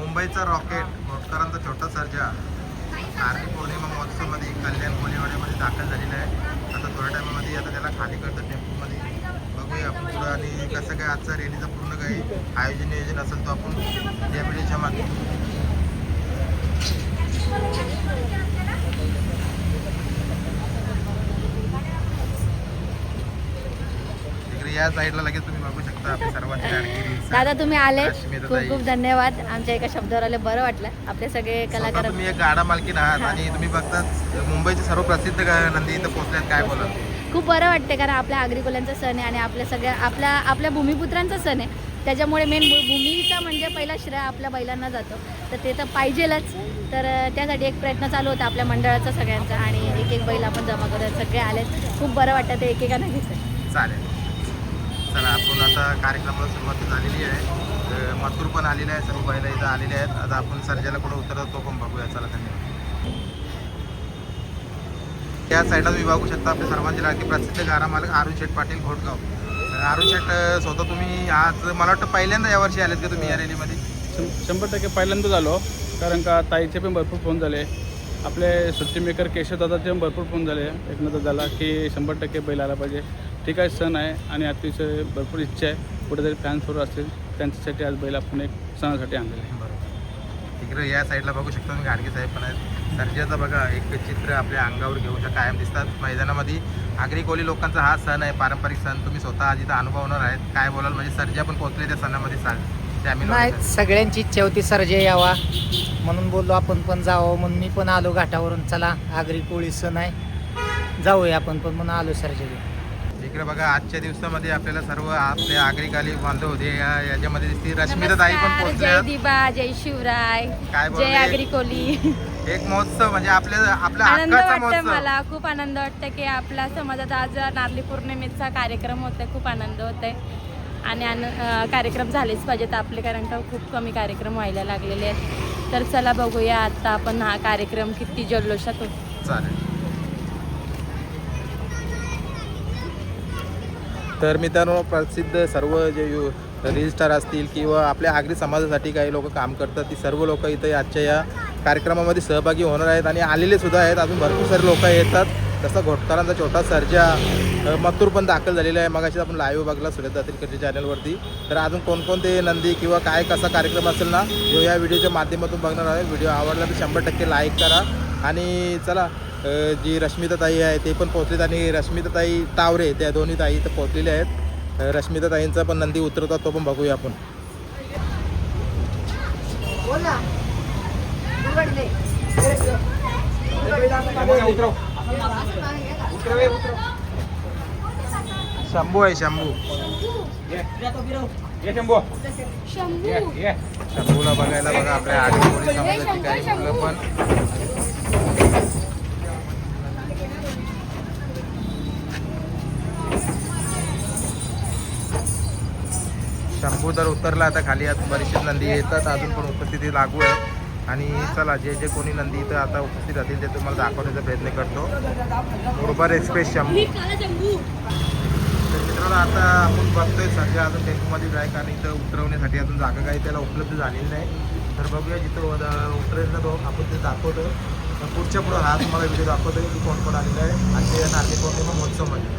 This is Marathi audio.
मुंबईचा रॉकेट घोटकरांचा छोटा सर्जा नारळी पौर्णिमा महोत्सवमध्ये कल्याण कोलीवाड्यामध्ये दाखल झालेला आहे. आता थोड्या टायमामध्ये आता त्याला खाली करतं टेम्पोमध्ये. बघूया आपण पुढं आणि कसं काय आजचा रॅलीचा पूर्ण काही आयोजन नियोजन असेल तो आपण या व्हिडिओच्या माध्यमातून या साईडला लगेच तुम्ही बघू शकता आपली सर्वांची लाडकी दादा तुम्ही आले, रश्मिताताई. खूप खूप धन्यवाद. आमच्या एका शब्दावर आले, बरं वाटलं. आपले सगळे कलाकार तुम्ही एक गाडा मालकीन आहात आणि तुम्ही बघताच मुंबईचे सर्व प्रसिद्ध नंदी इथं पोहोचल्यात. काय बोला? खूप बरं वाटते, कारण आपल्या आगरी कोल्यांचा सण आहे आणि आपल्या सगळ्या आपल्या भूमिपुत्रांचा सण आहे. त्याच्यामुळे मेन भूमीचा म्हणजे पहिला श्रेय आपल्या बैलांना जातो, तर ते तर पाहिजेलच. तर त्यासाठी एक प्रयत्न चालू होता आपल्या मंडळाचा सगळ्यांचा आणि एक एक बैल आपण जमा करत सगळे आलेत. खूप बरं वाटतं ते एकेकानं घेतलं. चालेल, चला आपण आता कार्यक्रमाला सुरुवात झालेली आहे. मथुर पण आलेले आहे, सर्व बैल इथं आलेले आहेत. आता आपण सर्जाला कुठं उतरतो तो पण बघूया. चला धन्यवाद. त्या साईडला तुम्ही बघू शकता आपल्या सर्वांचे लाडके प्रसिद्ध गाडा मालक अरुण शेठ पाटील घोटगाव. अरुण शेठ स्वतः तुम्ही आज मला वाटतं पहिल्यांदा यावर्षी आलेत का तुम्ही या रॅलीमध्ये? 100% पहिल्यांदाच आलो, कारण का ताईचे पण भरपूर फोन झाले, आपले सुट्टी मेकर केशवदादाचे पण भरपूर फोन झाले. एकमत झाला की 100% बैल आला पाहिजे. ठीक आहे, सण आहे आणि अतिशय भरपूर इच्छा आहे कुठेतरी फॅन्स सुरू असतील त्यांच्यासाठी आज बैल आपण एक सणासाठी आणलेलं आहे. बरोबर. तिकडे या साईडला बघू शकता तुम्ही गाडगे साहेब पण आहेत. सर्जाचा बघा एक चित्र आपल्या अंगावर घेऊन कायम दिसतात मैदानामध्ये. आगरी कोली लोकांचा हा सण आहे, पारंपरिक सण. तुम्ही स्वतः आज इथं अनुभवणार आहेत. काय बोलाल? म्हणजे सर्जा पण पोहोचले त्या सणामध्ये नाही, सगळ्यांची इच्छा होती सर्जे यावा म्हणून बोललो आपण पण जावं, म्हणून मी पण आलो घाटावरून. चला आगरी कोळी सण आहे, जाऊया आपण पण म्हणून आलो सर्जेला. इकडे बघा आजच्या दिवसामध्ये आपल्याला सर्व आपल्या आगरीकाली बांधव होते याच्यामध्ये दिसते. रश्मिताताई पण पोहोचल्या. जय दिबा, जय शिवराय, काय जय बोलले? आगरी कोली. एक महोत्सव म्हणजे आपल्या आनंद हक्काचा वाटतं, महोत्सव. मला खूप आनंद वाटतं की आपल्या समाजात आज नारळी पौर्णिमेचा कार्यक्रम होतोय. खूप आनंद होतोय आणि कार्यक्रम झालेच पाहिजेत आपले, कारण का खूप कमी कार्यक्रम व्हायला लागलेले आहेत. तर चला बघूया आता आपण हा कार्यक्रम किती जल्लोषात होतो. चालेल. तर मित्रांनो, प्रसिद्ध सर्व जे रील स्टार असतील किंवा आपल्या आगरी समाजासाठी काही लोक काम करतात, ती सर्व लोक इथे आजच्या या कार्यक्रमामध्ये सहभागी होणार आहेत आणि आलेले सुद्धा आहेत. अजून भरपूर सारे लोक येतात. तसं घोटकरांचा छोटा सर्जा मथुर पण दाखल झालेला आहे. मगाशी आपण लाईव्ह बघला सुरेश दातीरकरच्या चॅनलवरती. तर अजून कोणकोणते नंदी किंवा काय कसा कार्यक्रम असेल ना, जो या व्हिडिओच्या माध्यमातून बघणार आहे. व्हिडिओ आवडला तर 100% लाईक करा. आणि चला, जी रश्मिताताई आहे ते पण पोहोचलेत आणि रश्मिताताई तावरे त्या दोन्ही ताई इथं पोहोचलेल्या आहेत. रश्मिताताईंचा पण नंदी उतरवतात तो पण बघूया आपण. शंभू आहे, शंभू. शंभूला बघायला बघा आपल्या आगरी कोळी समाजाची काही मुलं पण. शंभू तर उतरला आता खाली. आता बरेचसे नंदी येतात, अजून पण उपस्थिती लागू आहे. आणि चला, जे जे कोणी नंदी इथं आता उपस्थित राहतील ते तुम्हाला दाखवण्याचा प्रयत्न करतो. मुरबाड एक्सप्रेस शंभू. तर मित्रांनो, आता आपण बघतोय सध्या अजून टेम्पोमध्ये जाय, कारण इथं उतरवण्यासाठी अजून जागा काही त्याला उपलब्ध झालेली नाही. तर बघूया जिथं उतरेल ना तो आपण ते दाखवतो. पुढच्या पुढं हा तुम्हाला व्हिडिओ दाखवतो की कोण कोण आलेलं आहे आजच्या या नारळी पौर्णिमा महोत्सवमध्ये.